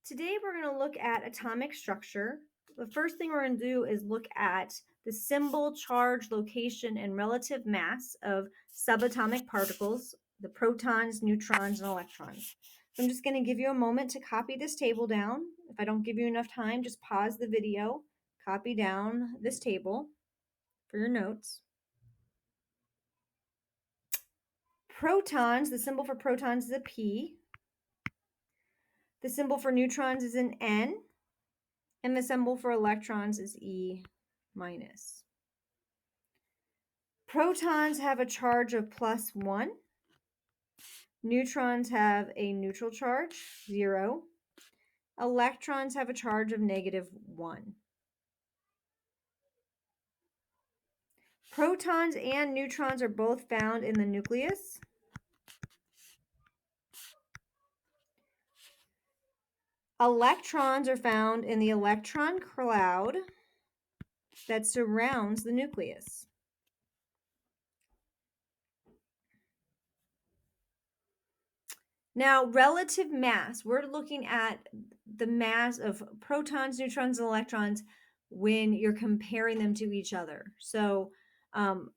Today we're going to look at atomic structure. The first thing we're going to do is look at the symbol, charge, location, and relative mass of subatomic particles, the protons, neutrons, and electrons. So I'm just going to give you a moment to copy this table down. If I don't give you enough time, just pause the video, copy down this table for your notes. Protons, the symbol for protons is a P. The symbol for neutrons is an N. And the symbol for electrons is E minus. Protons have a charge of +1. Neutrons have a neutral charge, 0. Electrons have a charge of -1. Protons and neutrons are both found in the nucleus. Electrons are found in the electron cloud that surrounds the nucleus. Now, relative mass, we're looking at the mass of protons, neutrons, and electrons when you're comparing them to each other. So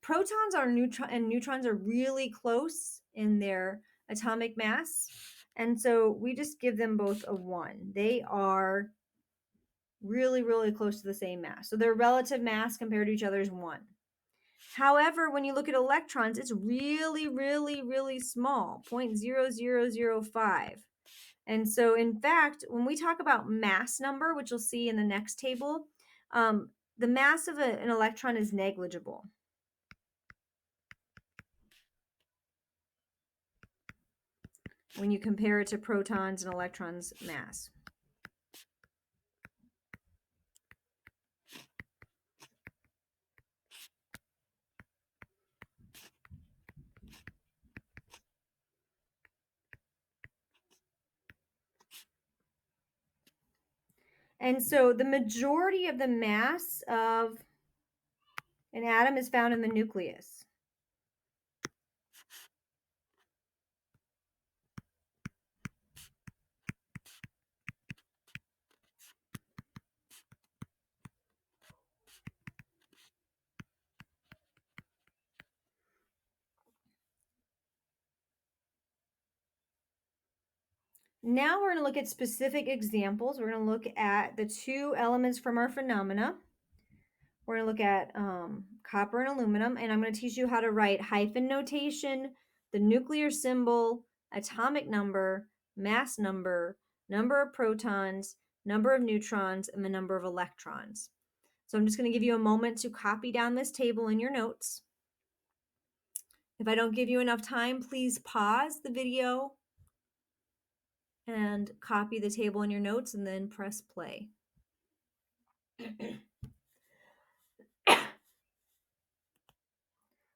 protons and neutrons are really close in their atomic mass. And so we just give them both a 1. They are really, really close to the same mass. So their relative mass compared to each other is 1. However, when you look at electrons, it's really, really, really small, 0.0005. And so, in fact, when we talk about mass number, which you'll see in the next table, the mass of an electron is negligible. When you compare it to protons and electrons' mass. And so the majority of the mass of an atom is found in the nucleus. Now we're going to look at specific examples. We're going to look at the two elements from our phenomena. We're going to look at copper and aluminum, and I'm going to teach you how to write hyphen notation, the nuclear symbol, atomic number, mass number, number of protons, number of neutrons, and the number of electrons. So I'm just going to give you a moment to copy down this table in your notes. If I don't give you enough time, please pause the video and copy the table in your notes and then press play.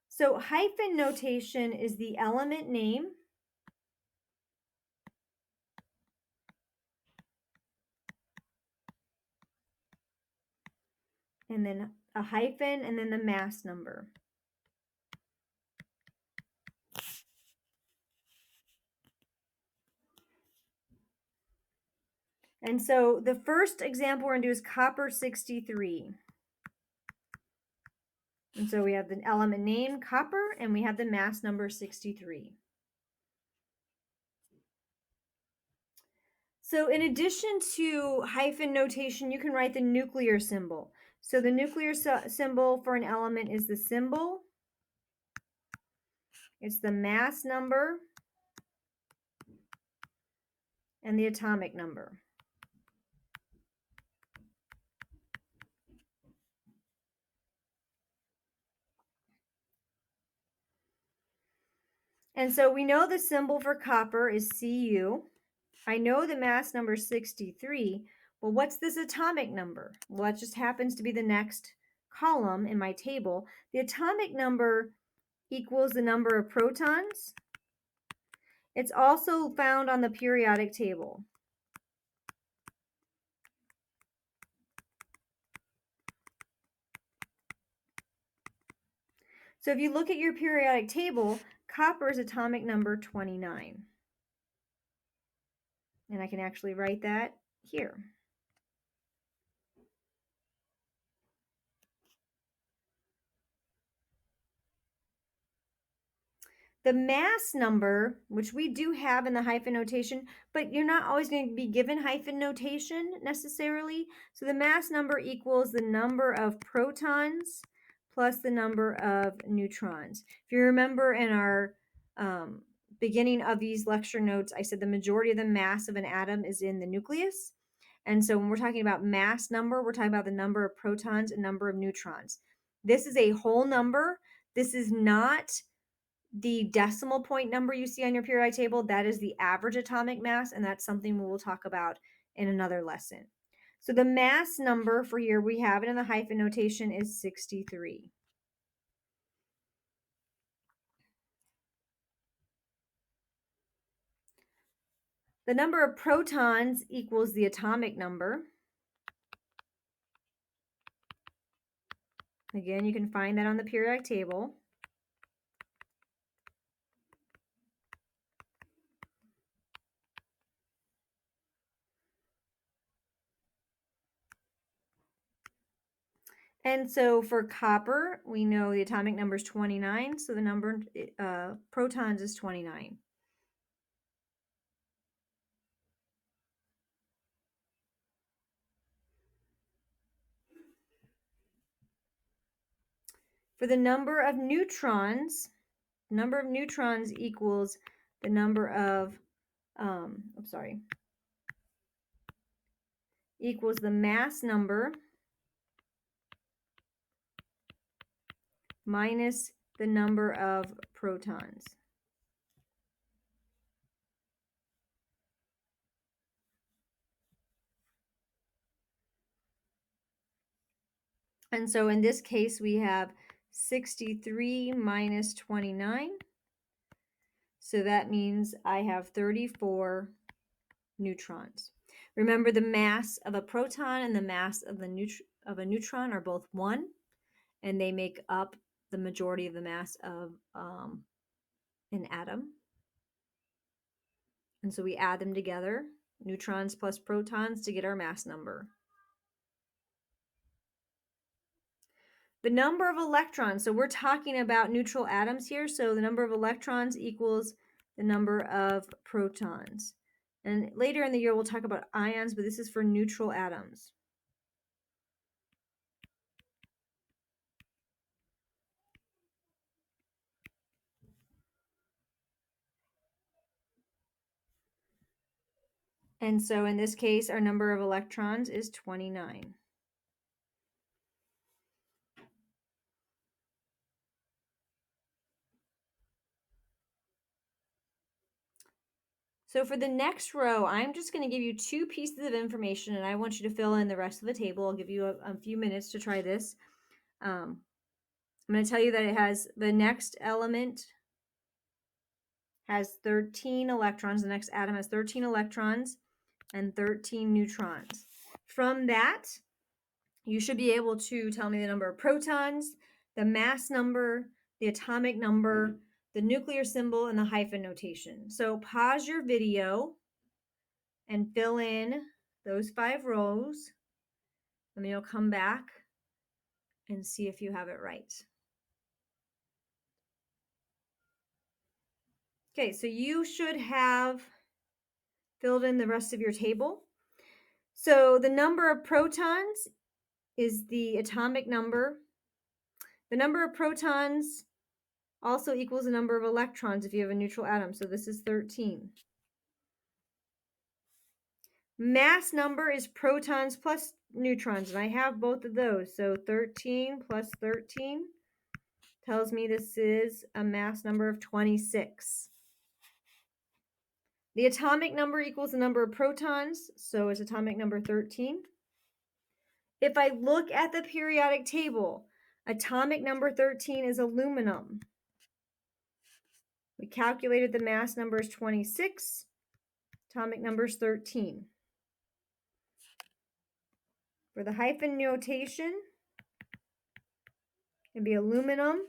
So hyphen notation is the element name and then a hyphen and then the mass number. And so the first example we're going to do is copper 63. And so we have the element name, copper, and we have the mass number 63. So in addition to hyphen notation, you can write the nuclear symbol. So the nuclear symbol for an element is the symbol. It's the mass number and the atomic number. And so we know the symbol for copper is Cu. I know the mass number is 63. Well, what's this atomic number? Well, that just happens to be the next column in my table. The atomic number equals the number of protons. It's also found on the periodic table. So if you look at your periodic table, copper's atomic number 29. And I can actually write that here. The mass number, which we do have in the hyphen notation, but you're not always going to be given hyphen notation necessarily. So the mass number equals the number of protons plus the number of neutrons. If you remember in our beginning of these lecture notes, I said the majority of the mass of an atom is in the nucleus. And so when we're talking about mass number, we're talking about the number of protons and number of neutrons. This is a whole number. This is not the decimal point number you see on your periodic table. That is the average atomic mass, and that's something we will talk about in another lesson. So the mass number for here, we have it in the hyphen notation, is 63. The number of protons equals the atomic number. Again, you can find that on the periodic table. And so for copper, we know the atomic number is 29, so the number protons is 29. For the number of neutrons equals the number of, equals the mass number minus the number of protons. And so in this case, we have 63 minus 29. So that means I have 34 neutrons. Remember, the mass of a proton and the mass of a neutron are both 1, and they make up the majority of the mass of an atom. And so we add them together, neutrons plus protons, to get our mass number. The number of electrons, so we're talking about neutral atoms here, so the number of electrons equals the number of protons. And later in the year, we'll talk about ions, but this is for neutral atoms. And so in this case, our number of electrons is 29. So for the next row, I'm just going to give you 2 pieces of information, and I want you to fill in the rest of the table. I'll give you a few minutes to try this. I'm going to tell you that it has the next element has 13 electrons. The next atom has 13 electrons and 13 neutrons. From that, you should be able to tell me the number of protons, the mass number, the atomic number, the nuclear symbol, and the hyphen notation. So pause your video and fill in those 5 rows, and then you'll come back and see if you have it right. Okay, so you should have filled in the rest of your table. So the number of protons is the atomic number. The number of protons also equals the number of electrons if you have a neutral atom. So this is 13. Mass number is protons plus neutrons, and I have both of those. So 13 plus 13 tells me this is a mass number of 26. The atomic number equals the number of protons, so it's atomic number 13. If I look at the periodic table, atomic number 13 is aluminum. We calculated the mass number is 26, atomic number is 13. For the hyphen notation, it'd be aluminum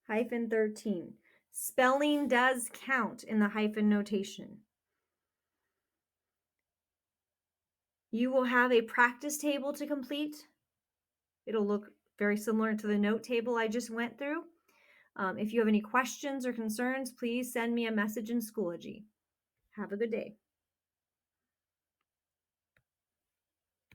hyphen 13. Spelling does count in the hyphen notation. You will have a practice table to complete. It'll look very similar to the note table I just went through. If you have any questions or concerns, please send me a message in Schoology. Have a good day.